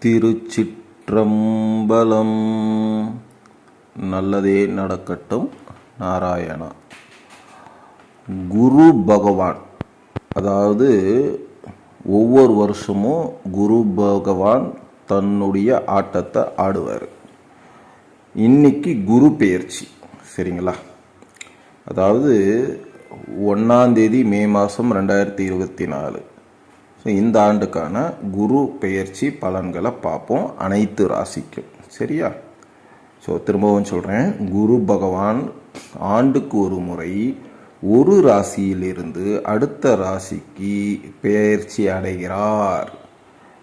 திருச்சிற்றம்பலம். நல்லதே நடக்கட்டும். நாராயணா. குரு பகவான், அதாவது ஒவ்வொரு வருஷமும் குரு பகவான் தன்னுடைய ஆட்டத்தை ஆடுவார். இன்னைக்கு குரு பெயர்ச்சி, சரிங்களா? அதாவது 1ஆம் தேதி மே மாதம் 2024. ஸோ இந்த ஆண்டுக்கான குரு பெயர்ச்சி பலன்களை பார்ப்போம், அனைத்து ராசிக்கும். சரியா? ஸோ திரும்பவும் சொல்கிறேன், குரு பகவான் ஆண்டுக்கு ஒரு முறை ஒரு ராசியிலிருந்து அடுத்த ராசிக்கு பெயர்ச்சி அடைகிறார்.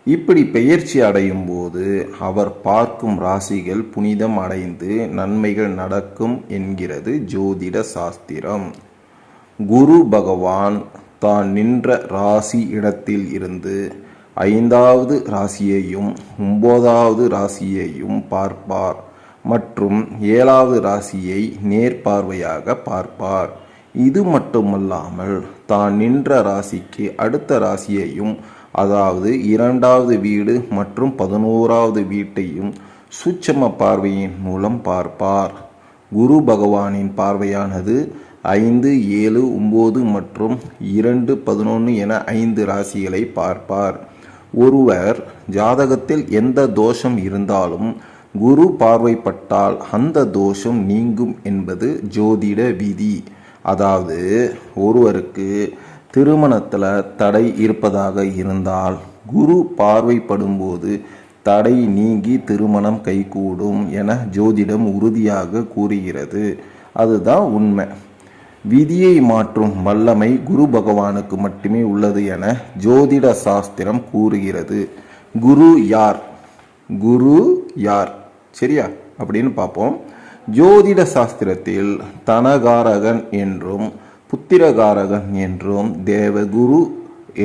இப்படி பெயர்ச்சி அடையும் போது அவர் பார்க்கும் ராசிகள் புனிதம் அடைந்து நன்மைகள் நடக்கும் என்கிறது ஜோதிட சாஸ்திரம். குரு பகவான் தான் நின்ற ராசி இடத்தில் இருந்து 5வது ராசியையும் 9வது ராசியையும் பார்ப்பார் மற்றும் 7வது ராசியை நேர்பார்வையாக பார்ப்பார். இது மட்டுமல்லாமல் தான் நின்ற ராசிக்கு அடுத்த ராசியையும், அதாவது 2வது வீடு மற்றும் 11வது வீட்டையும் சூட்சும பார்வையின் மூலம் பார்ப்பார். குரு பகவானின் பார்வையானது 5, 7, 9 மற்றும் 2, 11 என 5 ராசிகளை பார்ப்பார். ஒருவர் ஜாதகத்தில் எந்த தோஷம் இருந்தாலும் குரு பார்வைப்பட்டால் அந்த தோஷம் நீங்கும் என்பது ஜோதிட விதி. அதாவது ஒருவருக்கு திருமணத்தில் தடை இருப்பதாக இருந்தால் குரு பார்வைப்படும்போது தடை நீங்கி திருமணம் கைகூடும் என ஜோதிடம் உறுதியாக கூறுகிறது. அதுதான் உண்மை. விதியை மாற்றும் வல்லமை குரு பகவானுக்கு மட்டுமே உள்ளது என ஜோதிட சாஸ்திரம் கூறுகிறது. குரு யார்? குரு யார்? சரியா? அப்படின்னு பார்ப்போம். ஜோதிட சாஸ்திரத்தில் தனகாரகன் என்றும் புத்திரகாரகன் என்றும் தேவகுரு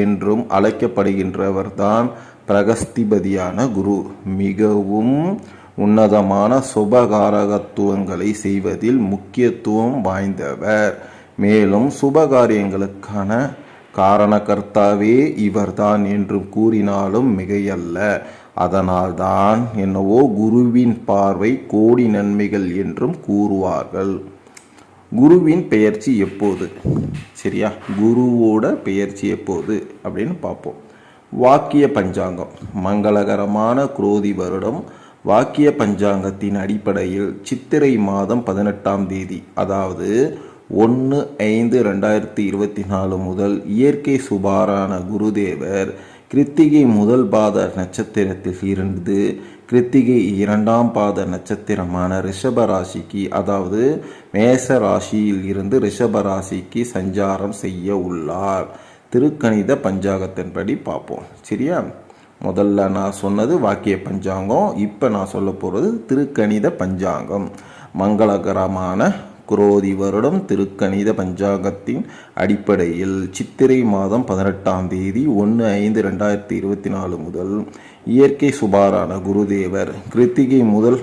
என்றும் அழைக்கப்படுகின்றவர் தான் பிரகஸ்திபதியான குரு. மிகவும் உன்னதமான சுபகாரகத்துவங்களை செய்வதில் முக்கியத்துவம் வாய்ந்தவர். மேலும் சுபகாரியங்களுக்கான காரணகர்த்தாவே இவர்தான் என்று கூறினாலும் மிகையல்ல. அதனால்தான் என்னவோ குருவின் பார்வை கோடி நன்மைகள் என்றும் கூறுவார்கள். குருவின் பெயர்ச்சி எப்போது? சரியா? குருவோட பெயர்ச்சி எப்போது அப்படின்னு பார்ப்போம். வாக்கிய பஞ்சாங்கம். மங்களகரமான குரோதி வருடம் வாக்கிய பஞ்சாங்கத்தின் அடிப்படையில் சித்திரை மாதம் 18ஆம் தேதி, அதாவது 1/5/2024 முதல் இயற்கை சுபாரான குருதேவர் கிருத்திகை முதல் பாத நட்சத்திரத்தில் இருந்து கிருத்திகை 2ஆம் பாத நட்சத்திரமான ரிஷபராசிக்கு, அதாவது மேச ராசியில் இருந்து ரிஷபராசிக்கு சஞ்சாரம் செய்ய உள்ளார். திருக்கணித பஞ்சாங்கத்தின்படி பார்ப்போம். சரியா? முதல்ல நான் சொன்னது வாக்கிய பஞ்சாங்கம், இப்போ நான் சொல்ல போகிறது திருக்கணித பஞ்சாங்கம். மங்களகரமான குரோதி வருடம் திருக்கணித பஞ்சாங்கத்தின் அடிப்படையில் சித்திரை மாதம் 18ஆம் தேதி 1/5/2024 முதல் இயற்கை சுபாரான குருதேவர் கிருத்திகை முதல்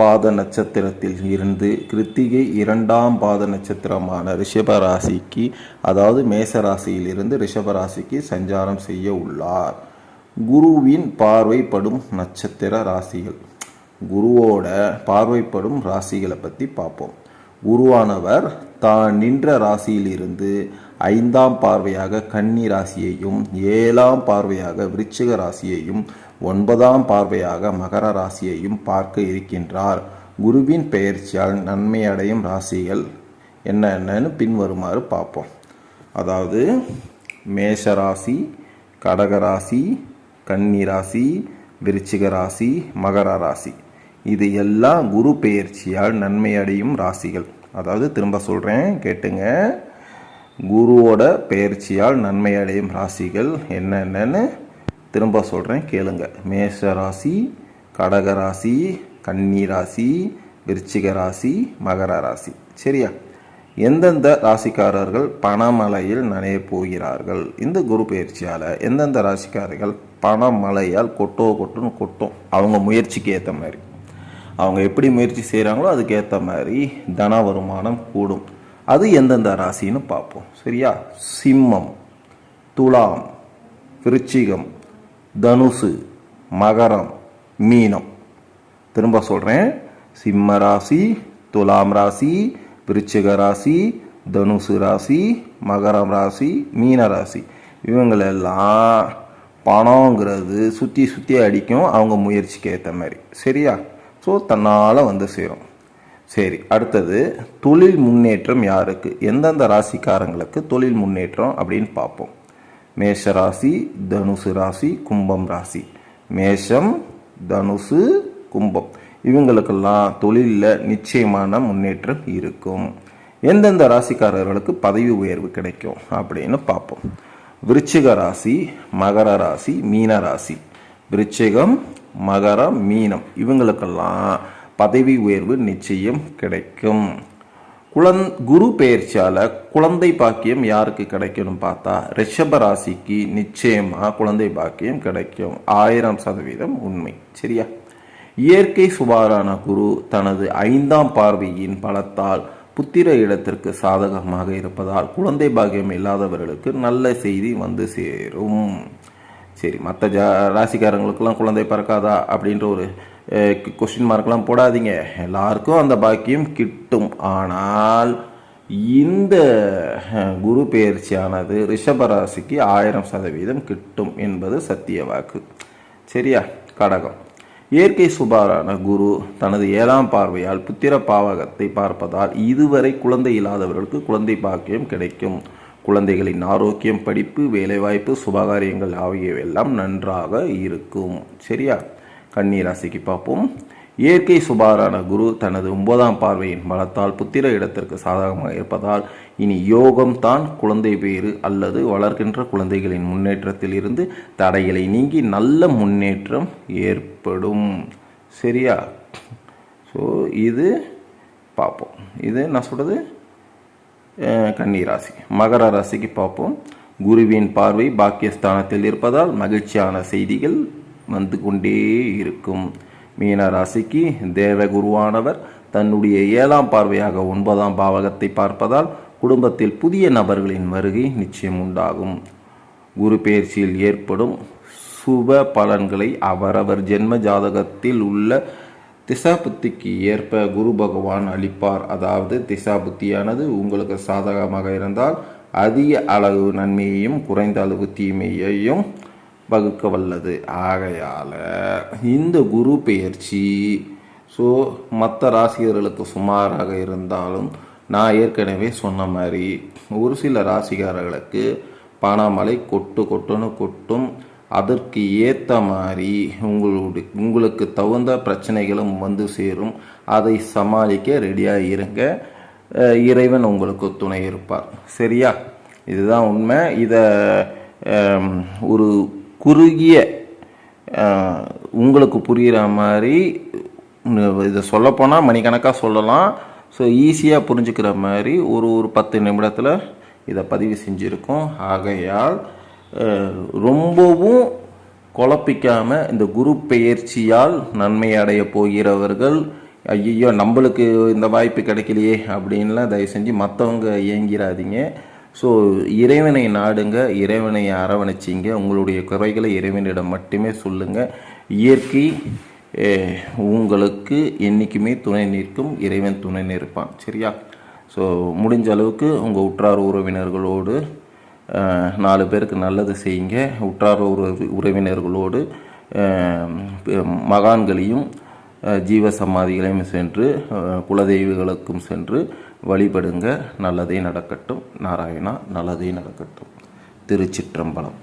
பாத நட்சத்திரத்தில் இருந்து கிருத்திகை 2ஆம் பாத நட்சத்திரமான ரிஷபராசிக்கு, அதாவது மேசராசியில் இருந்து ரிஷபராசிக்கு சஞ்சாரம் செய்ய உள்ளார். குருவின் பார்வைப்படும் நட்சத்திர ராசிகள். குருவோட பார்வைப்படும் ராசிகளை பற்றி பார்ப்போம். குருவானவர் தான் நின்ற ராசியிலிருந்து 5ஆம் பார்வையாக கன்னி ராசியையும், 7ஆம் பார்வையாக விருச்சிக ராசியையும், 9ஆம் பார்வையாக மகர ராசியையும் பார்க்க இருக்கின்றார். குருவின் பெயர்ச்சியால் நன்மை அடையும் ராசிகள் என்னென்னு பின்வருமாறு பார்ப்போம். அதாவது மேஷராசி, கடகராசி, கன்னி ராசி, விருச்சிக ராசி, மகர ராசி, இது எல்லாம் குரு பெயர்ச்சியால் நன்மை அடையும் ராசிகள். அதாவது திரும்ப சொல்கிறேன், கேட்டுங்க. குருவோட பெயர்ச்சியால் நன்மை அடையும் ராசிகள் என்னென்னு திரும்ப சொல்கிறேன், கேளுங்க. மேஷ ராசி, கடகராசி, கன்னி ராசி, விருச்சிக ராசி, மகர ராசி. சரியா? எந்தெந்த ராசிக்காரர்கள் பணமழையில் நனைய போகிறார்கள்? இந்த குரு பயிற்சியால் எந்தெந்த ராசிக்காரர்கள் பணமழையால் கொட்டுன்னு கொட்டும்? அவங்க முயற்சிக்கு ஏற்ற மாதிரி, அவங்க எப்படி முயற்சி செய்கிறாங்களோ அதுக்கேற்ற மாதிரி தன வருமானம் கூடும். அது எந்தெந்த ராசின்னு பார்ப்போம். சரியா? சிம்மம், துலாம், விருச்சிகம், தனுசு, மகரம், மீனம். திரும்ப சொல்கிறேன், சிம்ம ராசி, துலாம் ராசி, விருச்சிக ராசி, தனுசு ராசி, மகரம் ராசி, மீன ராசி, இவங்களெல்லாம் பணங்கிறது சுற்றி சுற்றி அடிக்கும் அவங்க முயற்சிக்கு ஏற்ற மாதிரி. சரியா? ஸோ தன்னால் வந்து சேரும். சரி, அடுத்தது தொழில் முன்னேற்றம் யாருக்கு, எந்தெந்த ராசிக்காரங்களுக்கு தொழில் முன்னேற்றம் அப்படின்னு பார்ப்போம். மேஷ ராசி, தனுசு ராசி, கும்பம் ராசி. மேஷம், தனுசு, கும்பம், இவங்களுக்கெல்லாம் தொழிலில் நிச்சயமான முன்னேற்றம் இருக்கும். எந்தெந்த ராசிக்காரர்களுக்கு பதவி உயர்வு கிடைக்கும் அப்படின்னு பார்ப்போம். விருச்சிக ராசி, மகர ராசி, மீன ராசி. விருச்சிகம், மகரம், மீனம், இவங்களுக்கெல்லாம் பதவி உயர்வு நிச்சயம் கிடைக்கும். குரு பெயர்ச்சியால் குழந்தை பாக்கியம் யாருக்கு கிடைக்கணும் பார்த்தா ரிஷப ராசிக்கு நிச்சயமாக குழந்தை பாக்கியம் கிடைக்கும். 1000% உண்மை. சரியா? இயற்கை சுபாரான குரு தனது 5ஆம் பார்வையின் பலத்தால் புத்திர இடத்திற்கு சாதகமாக இருப்பதால் குழந்தை பாக்கியம் இல்லாதவர்களுக்கு நல்ல செய்தி வந்து சேரும். சரி, மற்ற ராசிக்காரங்களுக்கெல்லாம் குழந்தை பிறக்காதா அப்படின்ற ஒரு கொஸ்டின் மார்க்லாம் போடாதீங்க. எல்லாருக்கும் அந்த பாக்கியம் கிட்டும். ஆனால் இந்த குரு பெயர்ச்சியானது ரிஷபராசிக்கு 1000% கிட்டும் என்பது சத்திய வாக்கு. சரியா? கடகம். இயற்கை சுபாரான குரு தனது 7ஆம் பார்வையால் புத்திர பாவகத்தை பார்ப்பதால் இதுவரை குழந்தை இல்லாதவர்களுக்கு குழந்தை பாக்கியம் கிடைக்கும். குழந்தைகளின் ஆரோக்கியம், படிப்பு, வேலைவாய்ப்பு, சுபகாரியங்கள் ஆகியவையெல்லாம் நன்றாக இருக்கும். சரியா? கன்னி ராசிக்கு பார்ப்போம். இயற்கை சுபாரான குரு தனது 9ஆம் பார்வையின் பலத்தால் புத்திர இடத்திற்கு சாதகமாக இருப்பதால் இனி யோகம் தான் குழந்தை பேறு அல்லது வளர்க்கின்ற குழந்தைகளின் முன்னேற்றத்தில் இருந்து தடைகளை நீங்கி நல்ல முன்னேற்றம் ஏற்படும். சரியா? ஸோ இது பார்ப்போம். இது நான் சொல்கிறது கன்னி ராசி. மகர ராசிக்கு பார்ப்போம். குருவின் பார்வை பாக்கியஸ்தானத்தில் இருப்பதால் மகிழ்ச்சியான செய்திகள் வந்து கொண்டே இருக்கும். மீன ராசிக்கு தேவகுருவானவர் தன்னுடைய 7ஆம் பார்வையாக 9ஆம் பாவகத்தை பார்ப்பதால் குடும்பத்தில் புதிய நபர்களின் வருகை நிச்சயம் உண்டாகும். குரு பெயர்ச்சியில் ஏற்படும் சுப பலன்களை அவரவர் ஜென்ம ஜாதகத்தில் உள்ள திசா புத்திக்கு ஏற்ப குரு பகவான் அளிப்பார். அதாவது திசா புத்தியானது உங்களுக்கு சாதகமாக இருந்தால் அதிக அளவு நன்மையையும் குறைந்த அளவு தீமையையும் வகுக்க வல்லது. ஆகையால் இந்த குரு பெயர்ச்சி மற்ற ராசிகர்களுக்கு சுமாராக இருந்தாலும் நான் ஏற்கனவே சொன்ன மாதிரி ஒரு சில ராசிகாரர்களுக்கு பணமழை கொட்டுன்னு கொட்டும். அதற்கு ஏற்ற மாதிரி உங்களுக்கு தகுந்த பிரச்சனைகளும் வந்து சேரும். அதை சமாளிக்க ரெடியாக இருங்க. இறைவன் உங்களுக்கு துணை இருப்பார். சரியா? இதுதான் உண்மை. இதை ஒரு குறுகிய உங்களுக்கு புரிகிற மாதிரி இதை சொல்லப்போனால் மணிக்கணக்காக சொல்லலாம். ஸோ ஈஸியாக புரிஞ்சுக்கிற மாதிரி ஒரு 10 நிமிடத்தில் இதை பதிவு செஞ்சுருக்கோம். ஆகையால் ரொம்பவும் குழப்பிக்காமல் இந்த குரு பெயர்ச்சியால் நன்மை அடைய போகிறவர்கள் ஐயோ நம்மளுக்கு இந்த வாய்ப்பு கிடைக்கலையே அப்படின்லாம் தயவு செஞ்சு மற்றவங்க ஏங்கிடாதீங்க. ஸோ இறைவனை நாடுங்க, இறைவனை அரவணைச்சிங்க. உங்களுடைய குறைகளை இறைவனிடம் மட்டுமே சொல்லுங்கள். இயற்கை உங்களுக்கு என்றைக்குமே துணை நிற்கும். இறைவன் துணை நிற்பான். சரியா? ஸோ முடிஞ்ச அளவுக்கு உங்கள் உற்றார் உறவினர்களோடு 4 பேருக்கு நல்லது செய்யுங்க. உற்றார் உறவினர்களோடு மகான்களையும் ஜீவ சமாதிகளையும் சென்று குலதெய்வங்களுக்கும் சென்று வழிபடுங்க. நல்லதே நடக்கட்டும். நாராயணா, நல்லதே நடக்கட்டும். திருச்சிற்றம்பலம்.